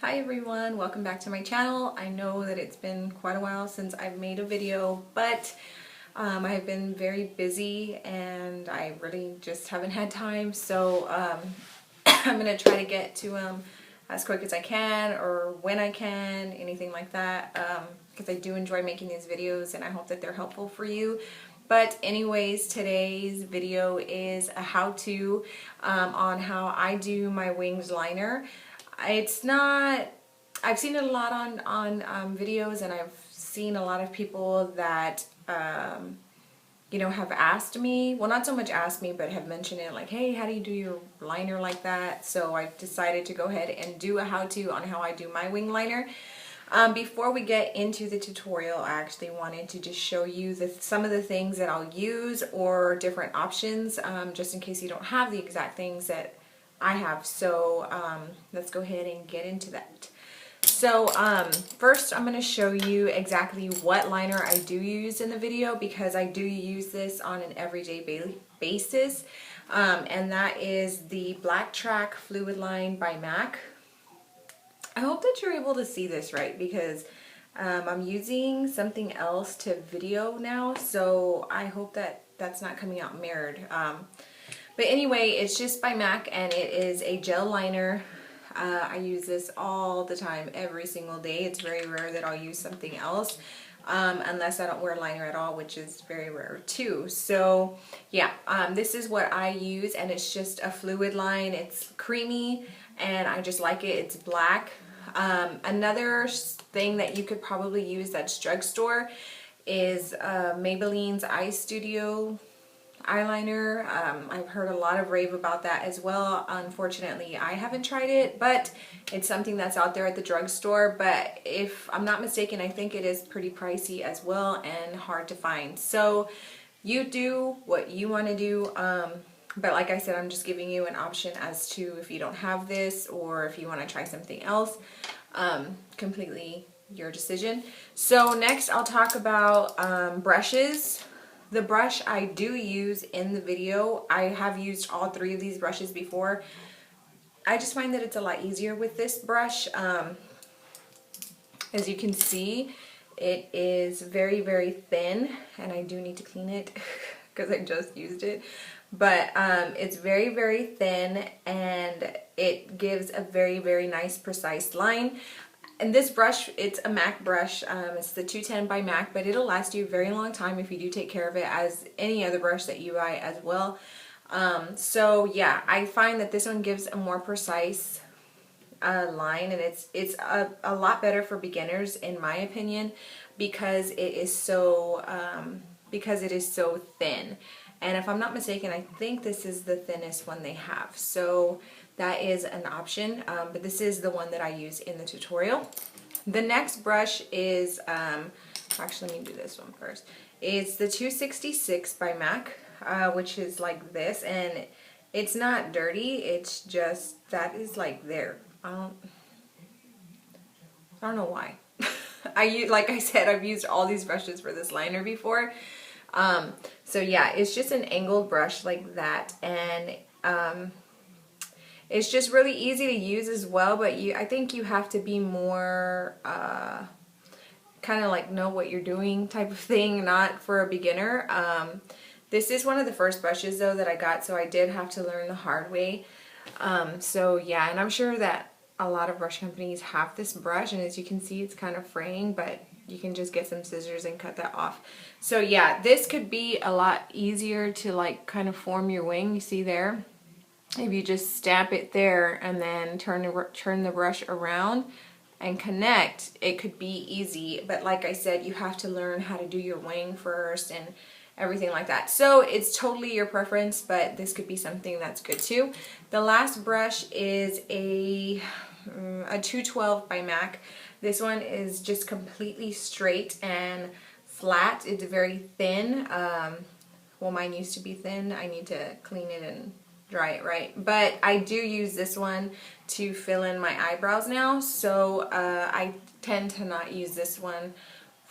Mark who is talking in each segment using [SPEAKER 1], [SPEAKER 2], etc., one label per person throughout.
[SPEAKER 1] Hi everyone, welcome back to my channel. I know that it's been quite a while since I've made a video, but I have been very busy and I really just haven't had time, so I'm going to try to get to them as quick as I can or when I can, anything like that, because I do enjoy making these videos and I hope that they're helpful for you. But anyways, today's video is a how-to on how I do my wings liner. It's not, I've seen it a lot on videos, and I've seen a lot of people that have asked me, well, not so much asked me, but have mentioned it like, hey, how do you do your liner like that? So I decided to go ahead and do a how-to on how I do my wing liner. Before we get into the tutorial, I actually wanted to just show you some of the things that I'll use or different options, just in case you don't have the exact things that I have. So let's go ahead and get into that. So first I'm going to show you exactly what liner I do use in the video, because I do use this on an everyday basis, and that is the Black Track Fluid Line by MAC. I hope that you're able to see this right, because I'm using something else to video now, so I hope that that's not coming out mirrored. But anyway, it's just by MAC, and it is a gel liner. I use this all the time, every single day. It's very rare that I'll use something else, unless I don't wear liner at all, which is very rare too. So yeah, this is what I use, and it's just a fluid line. It's creamy, and I just like it. It's black. Another thing that you could probably use that's drugstore is Maybelline's Eye Studio eyeliner. I've heard a lot of rave about that as well. Unfortunately, I haven't tried it, but it's something that's out there at the drugstore. But if I'm not mistaken, I think it is pretty pricey as well and hard to find. So you do what you want to do. But like I said, I'm just giving you an option as to if you don't have this or if you want to try something else. Completely your decision. So next I'll talk about brushes. The brush I do use in the video, I have used all three of these brushes before. I just find that it's a lot easier with this brush. As you can see, it is very, very thin, and I do need to clean it because I just used it. But it's very, very thin, and it gives a very, very nice, precise line. And this brush, it's a MAC brush. It's the 210 by MAC, but it'll last you a very long time if you do take care of it, as any other brush that you buy as well. So yeah, I find that this one gives a more precise line, and it's a lot better for beginners in my opinion, because it is so thin. And if I'm not mistaken, I think this is the thinnest one they have. So that is an option, but this is the one that I use in the tutorial. The next brush is, actually let me do this one first. It's the 266 by MAC, which is like this, and it's not dirty, it's just, that is like there. I don't know why. Like I said, I've used all these brushes for this liner before. So yeah, it's just an angled brush like that, and it's just really easy to use as well, but I think you have to be more kind of like know what you're doing type of thing, not for a beginner. This is one of the first brushes though that I got, so I did have to learn the hard way. So yeah, and I'm sure that a lot of brush companies have this brush, and as you can see, it's kind of fraying, but you can just get some scissors and cut that off. So yeah, this could be a lot easier to like kind of form your wing. You see there? If you just stamp it there and then turn the brush around and connect, it could be easy. But like I said, you have to learn how to do your wing first and everything like that. So it's totally your preference, but this could be something that's good too. The last brush is a 212 by MAC. This one is just completely straight and flat. It's very thin. Well, mine used to be thin. I need to clean it and dry it right. But I do use this one to fill in my eyebrows now. So I tend to not use this one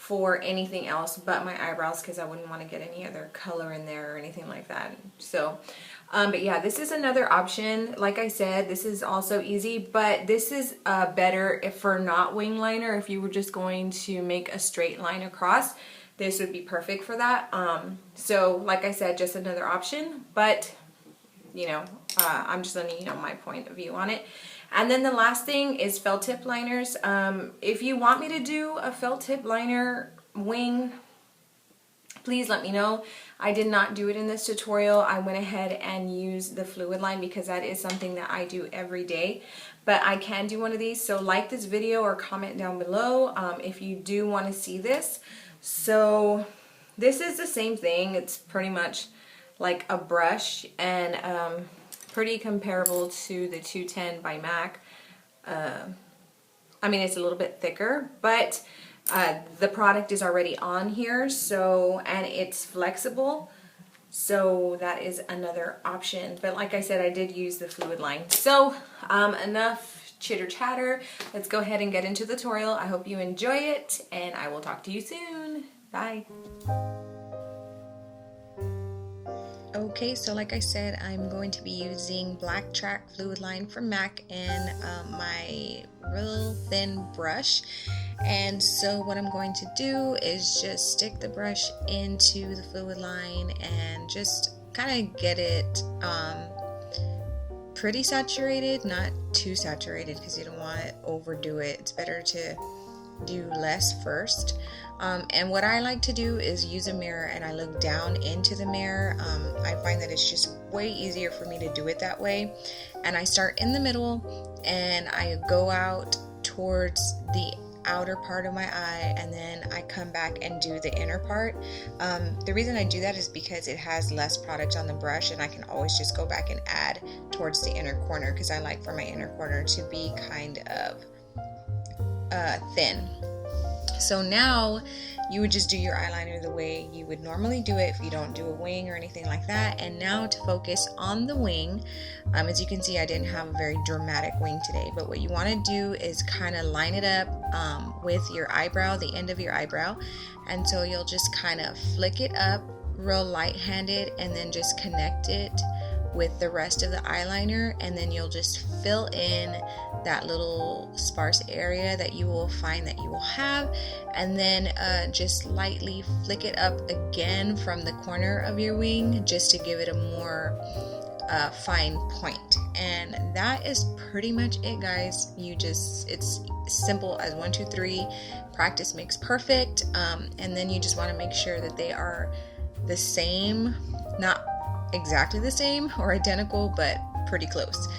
[SPEAKER 1] for anything else but my eyebrows, because I wouldn't want to get any other color in there or anything like that. So But yeah, this is another option. Like I said, this is also easy, but this is better if for not wing liner. If you were just going to make a straight line across, this would be perfect for that. So like I said, just another option, but you know, I'm just letting you know my point of view on it. And then the last thing is felt tip liners. If you want me to do a felt tip liner wing, please let me know. I did not do it in this tutorial. I went ahead and used the fluid line because that is something that I do every day. But I can do one of these, so like this video or comment down below if you do want to see this. So this is the same thing. It's pretty much like a brush and pretty comparable to the 210 by MAC. I mean, it's a little bit thicker, but the product is already on here, so, and it's flexible, so that is another option. But like I said, I did use the fluid line. So enough chitter chatter. Let's go ahead and get into the tutorial. I hope you enjoy it, and I will talk to you soon. Bye. Okay, so like I said, I'm going to be using Black Track Fluid Line from MAC and my real thin brush. And so what I'm going to do is just stick the brush into the fluid line and just kind of get it pretty saturated, not too saturated because you don't want to overdo it. It's better to do less first. And what I like to do is use a mirror and I look down into the mirror. I find that it's just way easier for me to do it that way. And I start in the middle and I go out towards the outer part of my eye, and then I come back and do the inner part. The reason I do that is because it has less product on the brush and I can always just go back and add towards the inner corner, because I like for my inner corner to be kind of thin. So now you would just do your eyeliner the way you would normally do it if you don't do a wing or anything like that. And now to focus on the wing, as you can see, I didn't have a very dramatic wing today, but what you want to do is kind of line it up with your eyebrow, the end of your eyebrow. And so you'll just kind of flick it up real light-handed and then just connect it with the rest of the eyeliner, and then you'll just fill in that little sparse area that you will find that you will have, and then just lightly flick it up again from the corner of your wing just to give it a more fine point. And that is pretty much it, guys. It's simple as 1, 2, 3. Practice makes perfect. And then you just want to make sure that they are the same, not exactly the same or identical, but pretty close.